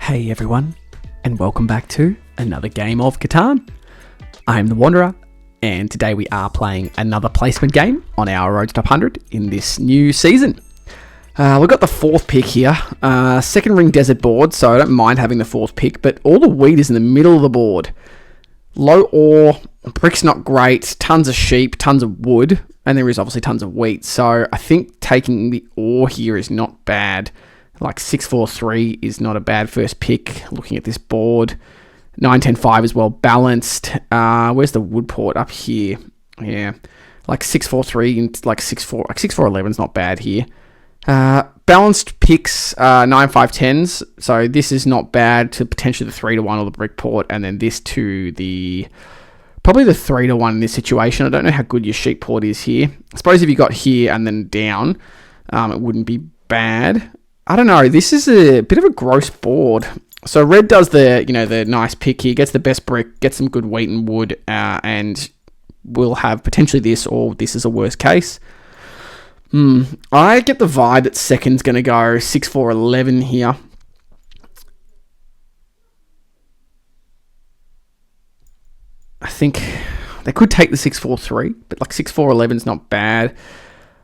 Hey everyone, and welcome back to another game of Catan. I'm the Wanderer, and today we are playing another placement game on our Road to Top 100 in this new season. We've got the fourth pick here, second ring desert board, so I don't mind having the fourth pick, but all the wheat is in the middle of the board. Low ore, brick's not great, tons of sheep, tons of wood, and there is obviously tons of wheat, so I think taking the ore here is not bad. Like 6-4-3 is not a bad first pick, looking at this board. 9-10-5 is well balanced. Where's the wood port? Up here. Yeah. Like 6-4-3 and like 6-4. Like 6-4-11 is not bad here. Balanced picks, 9-5-10s. So this is not bad to potentially the 3-1 or the brick port. And then this to the... Probably the 3-1 in this situation. I don't know how good your sheep port is here. I suppose if you got here and then down, it wouldn't be bad. I don't know. This is a bit of a gross board. So red does the nice pick here, gets the best brick, gets some good wheat and wood, and we'll have potentially this, or this is a worst case. I get the vibe that second's going to go 6-4-11 here. I think they could take the 6-4-3, but like 6-4-11 is not bad.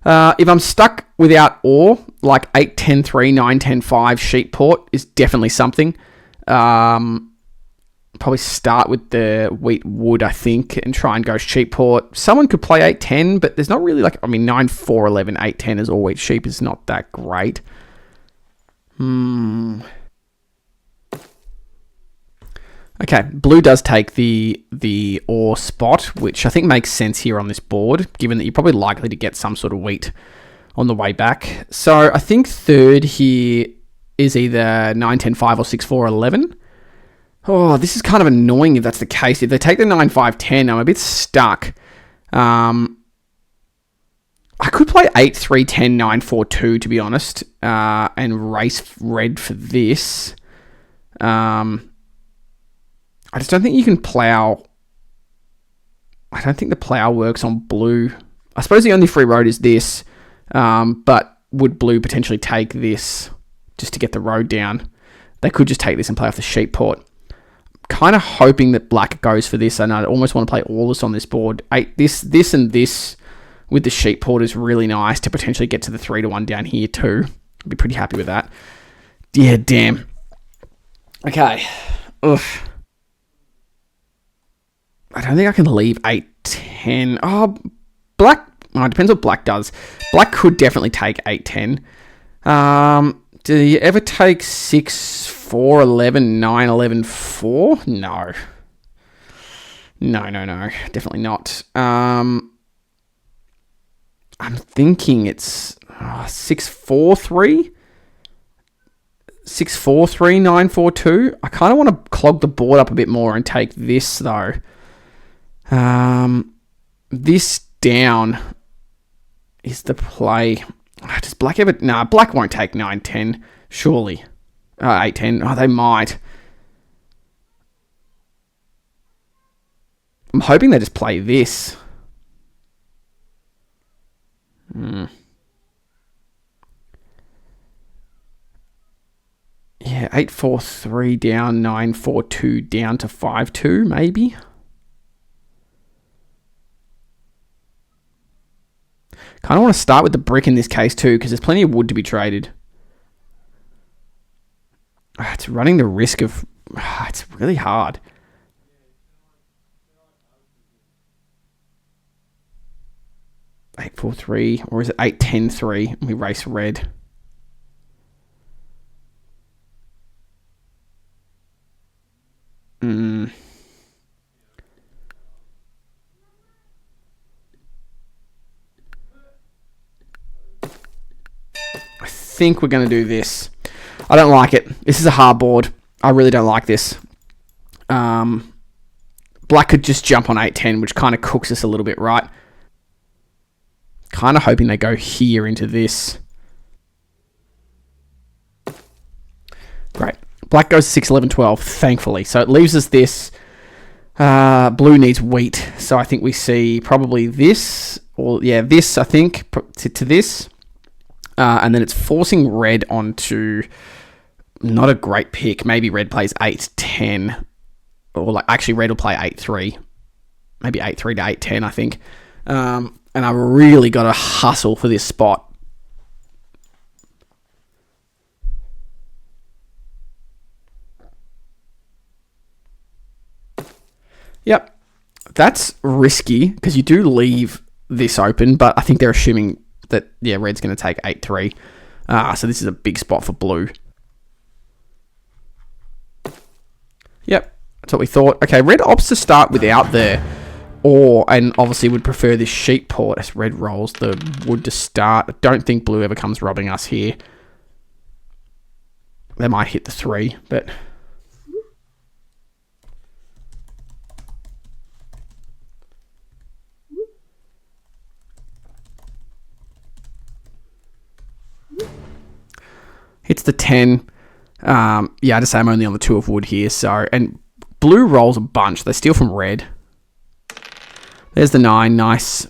If I'm stuck without ore, like 8-10-3, 9-10-5 sheep port is definitely something. Probably start with the wheat wood, I think, and try and go sheep port. Someone could play 8-10, but there's not really 9-4-11, 8-10 is all wheat sheep is not that great. Okay, blue does take the ore spot, which I think makes sense here on this board, given that you're probably likely to get some sort of wheat on the way back. So I think third here is either 9-10-5 or 6-4-11. Oh, this is kind of annoying if that's the case. If they take the 9-5-10, I'm a bit stuck. I could play 8-3-10, 9-4-2, to be honest, and race red for this. I just don't think you can plow. I don't think the plow works on blue. I suppose the only free road is this, but would blue potentially take this just to get the road down? They could just take this and play off the sheep port. Kind of hoping that black goes for this, and I almost want to play all this on this board. This and this with the sheep port is really nice to potentially get to the 3-1 down here too. I'd be pretty happy with that. Yeah, damn. Okay. Ugh. I don't think I can leave 8-10. Oh, black... Oh, it depends what black does. Black could definitely take 8-10. Do you ever take 6-4-11, 9-11-4? No. No. Definitely not. I'm thinking it's 6-4-3? 6-4-3, 9-4-2? I kind of want to clog the board up a bit more and take this, though. This down is the play. Does black ever... Nah, black won't take 9-10, surely. 8-10. Oh, they might. I'm hoping they just play this. Yeah, 8-4-3 down, 9-4-2 down to 5-2, maybe. Kind of want to start with the brick in this case too, because there's plenty of wood to be traded. It's running the risk of... It's really hard. Eight 8-4-3, or is it 8-10-3, and we race red? I think we're going to do this. I don't like it. This is a hard board. I really don't like this. Black could just jump on 8-10, which kind of cooks us a little bit, right? Kind of hoping they go here into this. Great. Black goes 6-11-12, thankfully. So it leaves us this. Blue needs wheat. So I think we see probably this. Or, yeah, this, I think, to this. And then it's forcing red onto not a great pick. Maybe red plays 8-10. Or like actually red will play 8-3. Maybe 8-3 to 8-10, I think. And I've really got to hustle for this spot. Yep. That's risky because you do leave this open, but I think they're assuming that, yeah, red's going to take 8-3. So this is a big spot for blue. Yep, that's what we thought. Okay, red opts to start without the ore, and obviously would prefer this sheep port as red rolls the wood to start. I don't think blue ever comes robbing us here. They might hit the 3, but... Hits the 10. Yeah, I just say I'm only on the 2 of wood here. So, and blue rolls a bunch. They steal from red. There's the 9. Nice.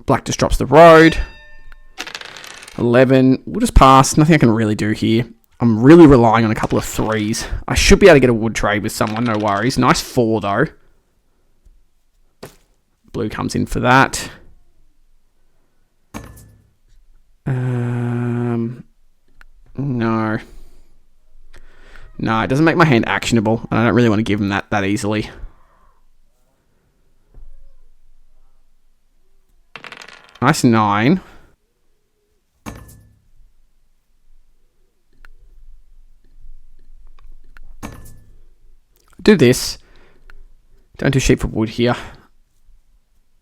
Black just drops the road. 11. We'll just pass. Nothing I can really do here. I'm really relying on a couple of 3s. I should be able to get a wood trade with someone. No worries. Nice 4, though. Blue comes in for that. No. No, it doesn't make my hand actionable, and I don't really want to give him that easily. Nice 9. Do this. Don't do sheep for wood here.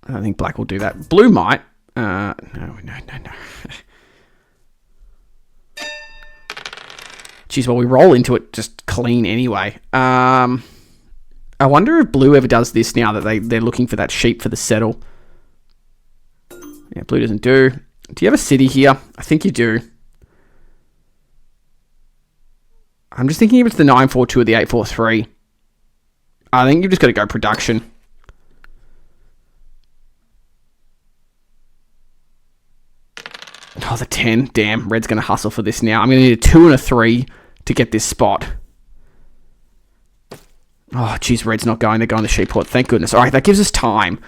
I don't think black will do that. Blue might. No. Geez, well, we roll into it just clean anyway. I wonder if blue ever does this now that they're looking for that sheep for the settle. Yeah, blue doesn't do. Do you have a city here? I think you do. I'm just thinking if it's the 9-4-2 or the 8-4-3. I think you've just got to go production. Oh, the 10. Damn, red's going to hustle for this now. I'm going to need a 2 and a 3 to get this spot. Oh, geez, red's not going. They're going the sheep port. Thank goodness. All right, that gives us time.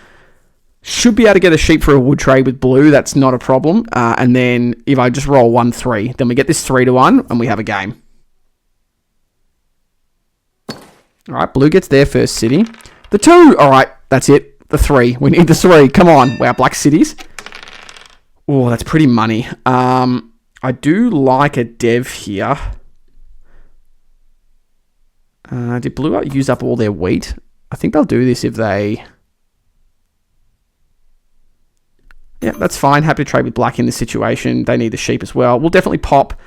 Should be able to get a sheep for a wood trade with blue. That's not a problem. And then if I just roll 1-3, then we get this 3-1 and we have a game. All right, blue gets their first city. The 2. All right, that's it. The 3. We need the 3. Come on. Wow, black cities. Oh, that's pretty money. I do like a dev here. Did blue use up all their wheat? I think they'll do this if they... Yeah, that's fine. Happy to trade with black in this situation. They need the sheep as well. We'll definitely pop.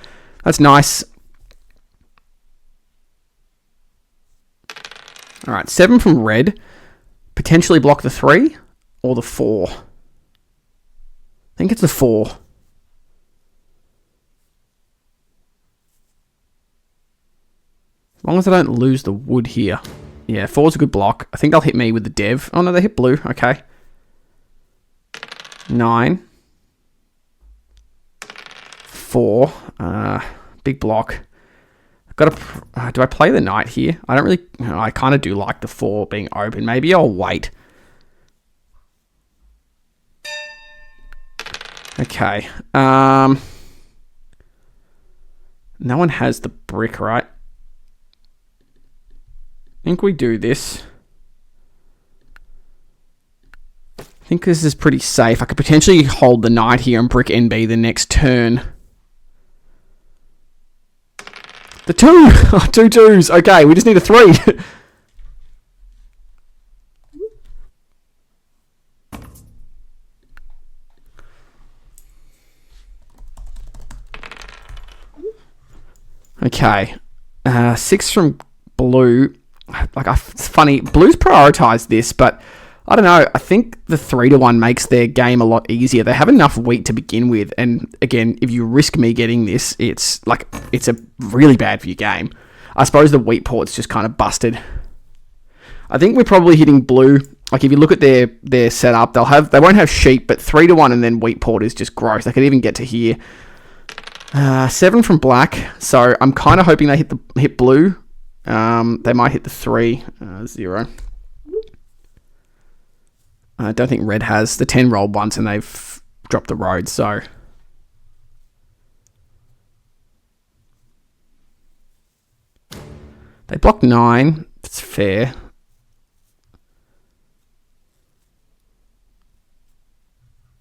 That's nice. All right, 7 from red. Potentially block the 3 or the 4. I think it's the 4. As long as I don't lose the wood here. Yeah, 4's a good block. I think they'll hit me with the dev. Oh, no, they hit blue. Okay. 9. 4. Big block. I've got to... do I play the knight here? I don't really... I kind of do like the 4 being open. Maybe I'll wait. Okay. No one has the brick, right? I think we do this. I think this is pretty safe. I could potentially hold the knight here and brick NB the next turn. The 2! Oh, 2 2s. Okay, we just need a 3. Okay. 6 from blue. Like, it's funny. Blue's prioritized this, but I don't know. I think the 3-1 makes their game a lot easier. They have enough wheat to begin with, and again, if you risk me getting this, it's a really bad for your game. I suppose the wheat port's just kind of busted. I think we're probably hitting blue Like if you look at their setup, they won't have sheep, but 3-1 and then wheat port is just gross. They could even get to here. 7 from black, so I'm kind of hoping they hit blue. They might hit the 3, 0. I don't think red has. The 10 rolled once and they've dropped the road, so they blocked 9. It's fair.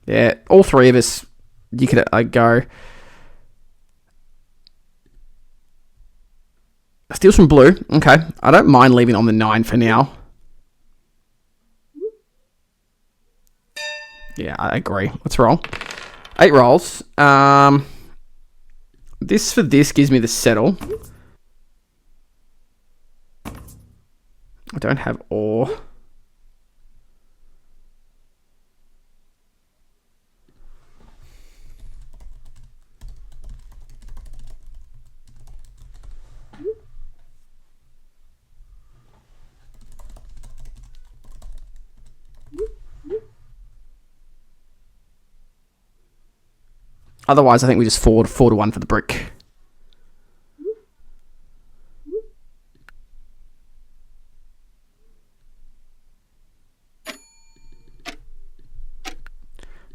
Yeah, all three of us, you could go. Steals from blue. Okay. I don't mind leaving on the 9 for now. Yeah, I agree. Let's roll. 8 rolls. This for this gives me the settle. I don't have ore. Otherwise, I think we just 4-1 for the brick.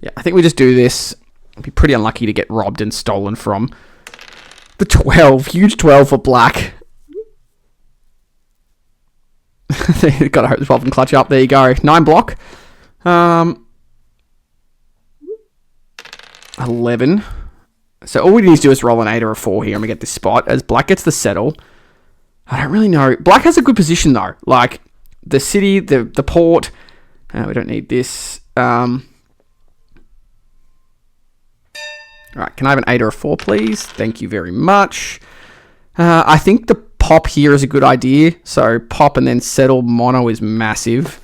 Yeah, I think we just do this. I'd be pretty unlucky to get robbed and stolen from. The 12. Huge 12 for black. Gotta hope the 12 can clutch up. There you go. 9 block. 11. So all we need to do is roll an 8 or a 4 here and we get this spot. As black gets the settle. I don't really know. Black has a good position though. Like the city, the port. We don't need this. Alright, can I have an 8 or a 4 please? Thank you very much. I think the pop here is a good idea. So pop and then settle mono is massive.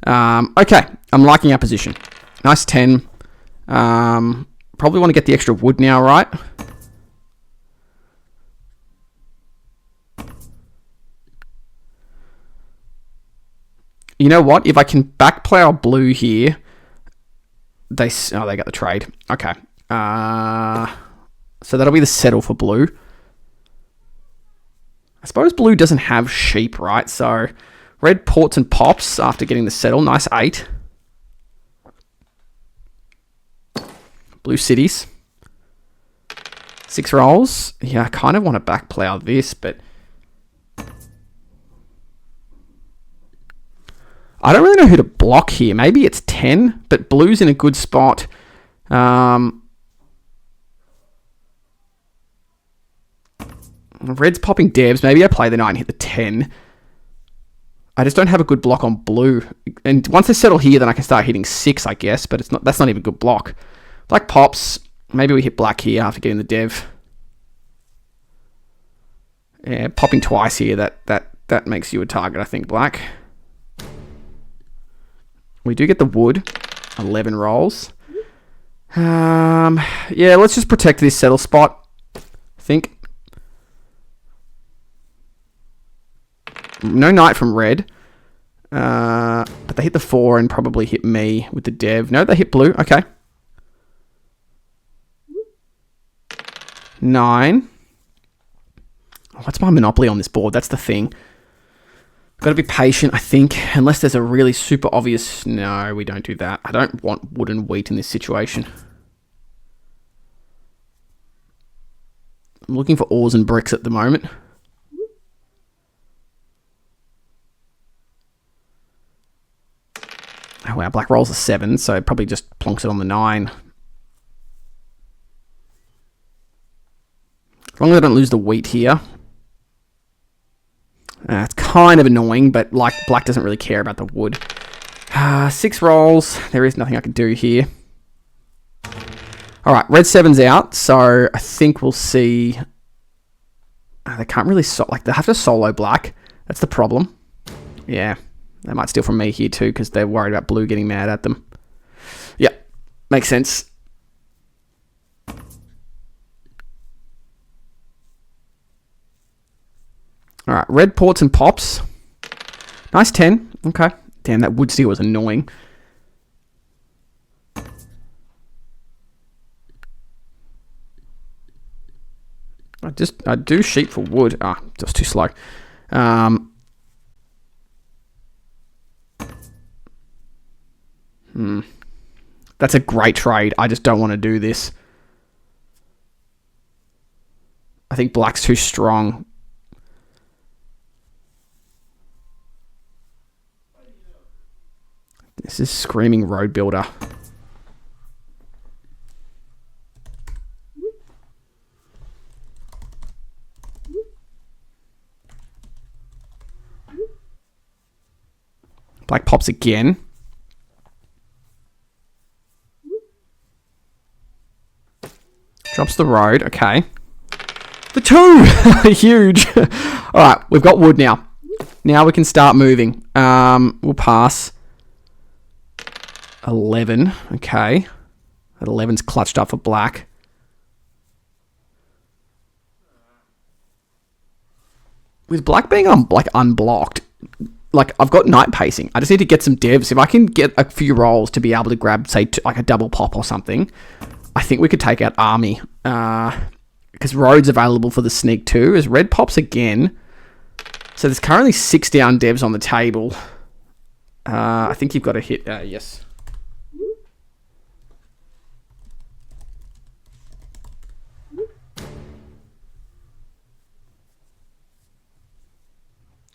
Okay, I'm liking our position. Nice 10. Probably want to get the extra wood now, right? You know what? If I can backplow blue here, they got the trade. Okay. So that'll be the settle for blue. I suppose blue doesn't have sheep, right? So red ports and pops after getting the settle. Nice 8. Blue cities. 6 rolls. Yeah, I kind of want to backplow this, but I don't really know who to block here. Maybe it's 10, but blue's in a good spot. Red's popping devs. Maybe I play the 9 and hit the 10. I just don't have a good block on blue. And once they settle here, then I can start hitting 6, I guess. But that's not even a good block. Black pops. Maybe we hit black here after getting the dev. Yeah, popping twice here. That makes you a target, I think, black. We do get the wood. 11 rolls. Yeah, let's just protect this settle spot, I think. No knight from red. But they hit the 4 and probably hit me with the dev. No, they hit blue. Okay. 9. Oh, what's my monopoly on this board? That's the thing. Got to be patient, I think. Unless there's a really super obvious... No, we don't do that. I don't want wood and wheat in this situation. I'm looking for ores and bricks at the moment. Oh, wow. Black rolls a 7, so it probably just plonks it on the 9. As long as I don't lose the wheat here. It's kind of annoying, but like black doesn't really care about the wood. 6 rolls. There is nothing I can do here. All right, red 7's out, so I think we'll see. They can't really they have to solo black. That's the problem. Yeah, they might steal from me here too because they're worried about blue getting mad at them. Yeah, makes sense. All right, red ports and pops. Nice 10. Okay. Damn, that wood steal was annoying. I do sheep for wood. Just too slow. That's a great trade. I just don't want to do this. I think black's too strong. This is screaming road builder. Black pops again. Drops the road. Okay. The 2! Huge. Alright, we've got wood now. Now we can start moving. We'll pass 11. Okay. That 11's clutched up for black. With black being unblocked, like, I've got night pacing. I just need to get some devs. If I can get a few rolls to be able to grab, say, like a double pop or something, I think we could take out army. Because road's available for the sneak too. As red pops again. So there's currently 6 down devs on the table. I think you've got to hit... yes.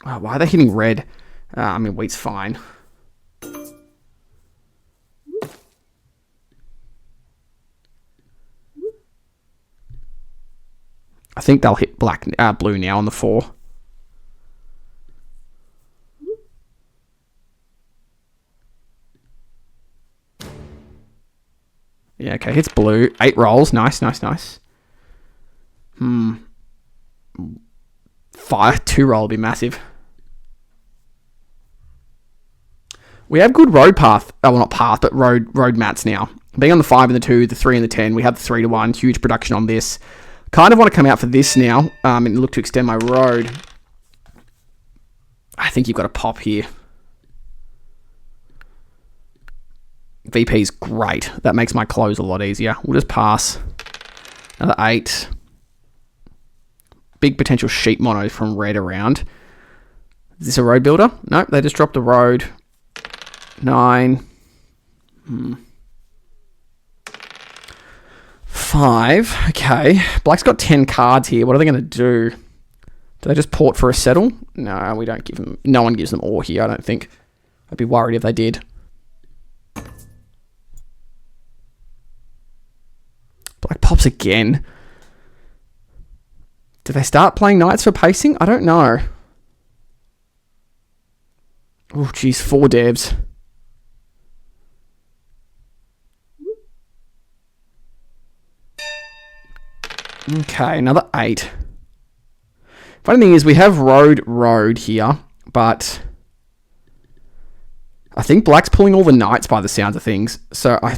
Oh, why are they hitting red? I mean, wheat's fine. I think they'll hit blue now on the 4. Yeah, okay, hits blue. 8 rolls. Nice, nice, nice. 2 roll would be massive. We have good road path. Oh, well, not path, but road mats now. Being on the 5 and the 2, the 3 and the 10, we have the 3 to 1. Huge production on this. Kind of want to come out for this now and look to extend my road. I think you've got to pop here. VP's great. That makes my close a lot easier. We'll just pass. Another 8. Big potential sheep mono from red around. Is this a road builder? Nope, they just dropped the road. 9. 5. Okay. Black's got 10 cards here. What are they going to do? Do they just port for a settle? No, we don't give them... No one gives them ore here, I don't think. I'd be worried if they did. Black pops again. Do they start playing knights for pacing? I don't know. Oh, geez. 4 devs. Okay, another 8. Funny thing is, we have road here, but I think black's pulling all the knights by the sounds of things. So I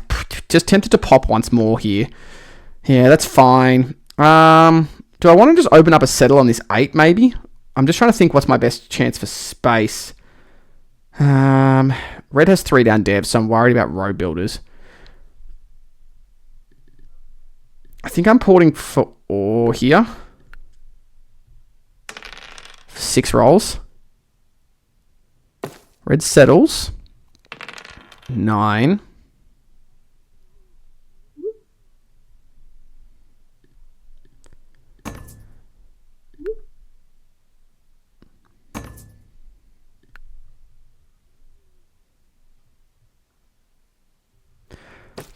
just tempted to pop once more here. Yeah, that's fine. Do I want to just open up a settle on this 8, maybe? I'm just trying to think what's my best chance for space. Red has 3 down devs, so I'm worried about road builders. I think I'm porting for ore here. 6 rolls. Red settles. 9.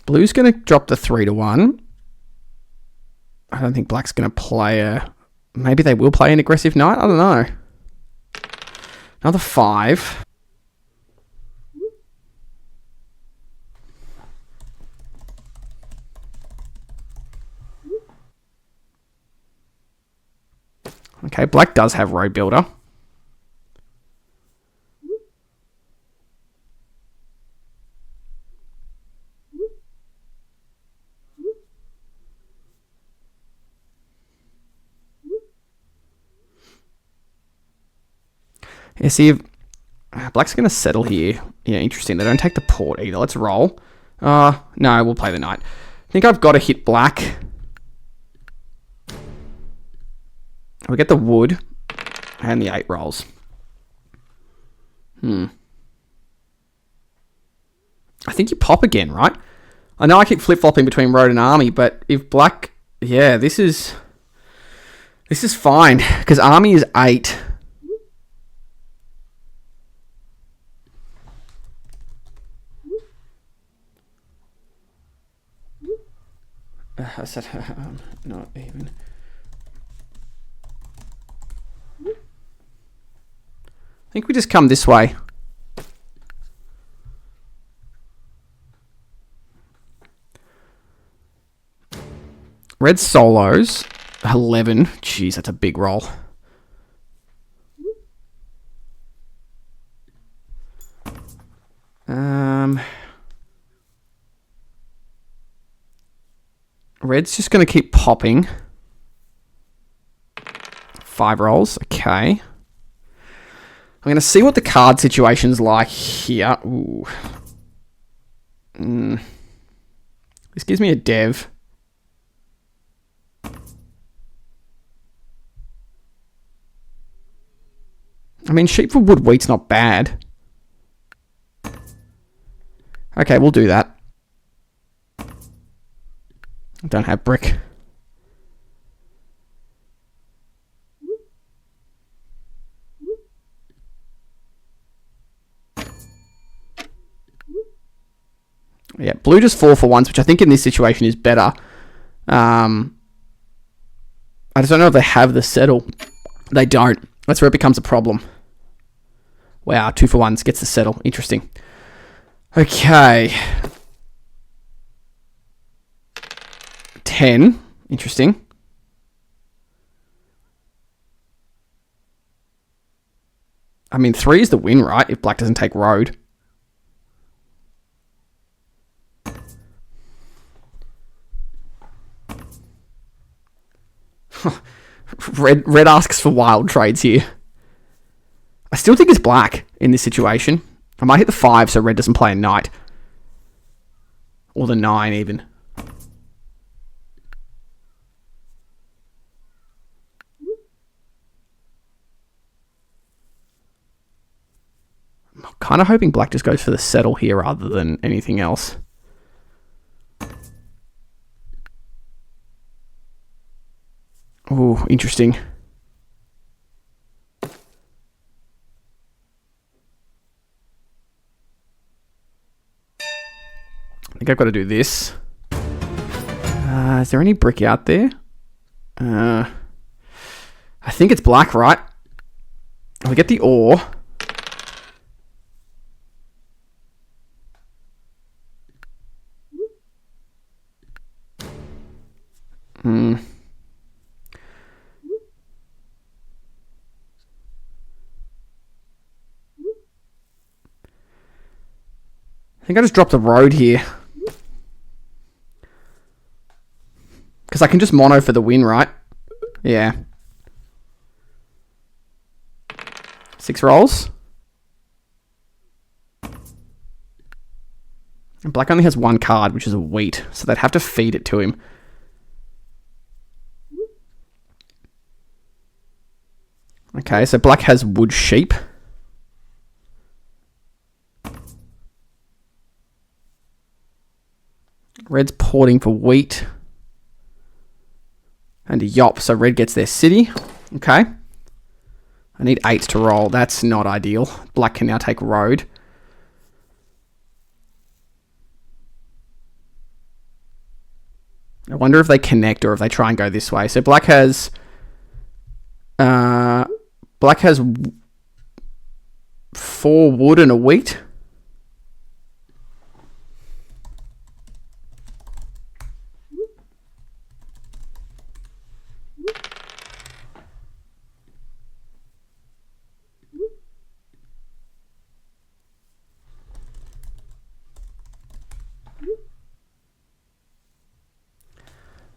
Blue's going to drop the 3 to 1. I don't think black's going to play a... Maybe they will play an aggressive knight. I don't know. Another 5. Okay, black does have road builder. Yeah, see, Black's going to settle here. Yeah, interesting. They don't take the port either. Let's roll. No, we'll play the knight. I think I've got to hit black. We get the wood and the 8 rolls. I think you pop again, right? I know I keep flip-flopping between road and army, but if black... Yeah, this is fine, because army is 8. I said, not even. I think we just come this way. Red solos, 11. Jeez, that's a big roll. Red's just going to keep popping. 5 rolls. Okay. I'm going to see what the card situation's like here. Ooh. This gives me a dev. I mean, sheep for wood, wheat's not bad. Okay, we'll do that. I don't have brick. Yeah, blue just 4 for once, which I think in this situation is better. I just don't know if they have the settle. They don't. That's where it becomes a problem. Wow, 2 for ones gets the settle. Interesting. Okay. 10. Interesting. I mean, 3 is the win, right? If black doesn't take road. Red asks for wild trades here. I still think it's black in this situation. I might hit the 5 so red doesn't play a knight. Or the 9 even. I'm kind of hoping black just goes for the settle here rather than anything else. Oh, interesting. I think I've got to do this. Is there any brick out there? I think it's black, right? We get the ore. I think I just dropped the road here. Because I can just mono for the win, right? Yeah. 6 rolls. And black only has 1 card, which is a wheat. So they'd have to feed it to him. Okay, so black has wood sheep. Red's porting for wheat. And a yop, so red gets their city. Okay. I need 8 to roll. That's not ideal. Black can now take road. I wonder if they connect or if they try and go this way. So black has... black has 4 wood and a wheat.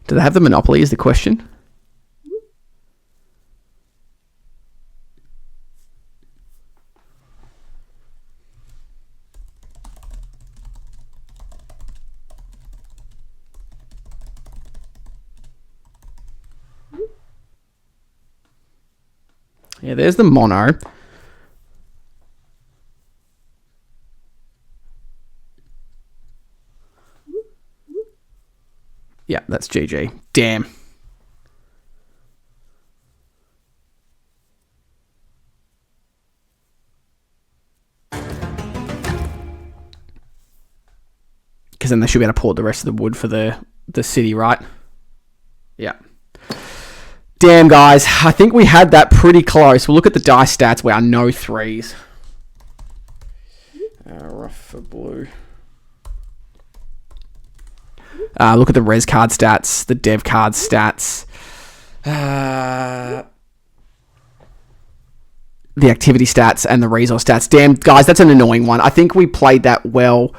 Do they have the monopoly is the question? Yeah, there's the mono. Yeah, that's GG. Damn. Because then they should be able to port the rest of the wood for the city, right? Yeah. Damn, guys. I think we had that pretty close. We'll look at the dice stats. We are no threes. Rough for blue. Look at the res card stats, the dev card stats. The activity stats and the resource stats. Damn, guys, that's an annoying one. I think we played that well.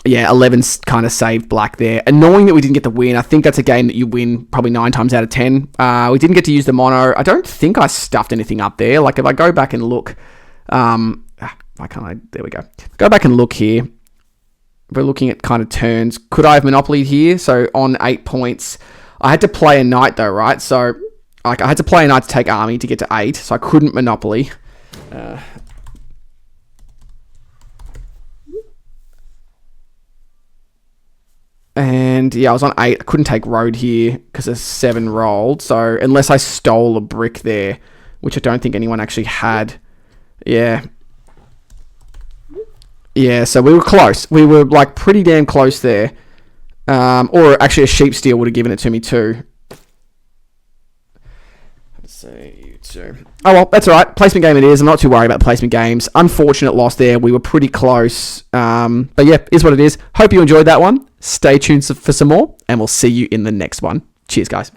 Yeah, 11's kind of saved black there. Annoying that we didn't get the win. I think that's a game that you win probably 9 times out of 10. We didn't get to use the mono. I don't think I stuffed anything up there. Like, if I go back and look... why can't I? There we go. Go back and look here. We're looking at kind of turns. Could I have monopolied here? So, on 8 points. I had to play a knight, though, right? So, like, I had to play a knight to take army to get to 8. So, I couldn't monopoly. And yeah, I was on 8. I couldn't take road here because there's 7 rolled. So unless I stole a brick there, which I don't think anyone actually had. Yeah. Yeah, so we were close. We were like pretty damn close there. Or actually a sheep steal would have given it to me too. Let's see. Oh well, that's alright. Placement game it is. I'm not too worried about the placement games. Unfortunate loss there. We were pretty close. But yeah, is what it is. Hope you enjoyed that one. Stay tuned for some more, and we'll see you in the next one. Cheers, guys.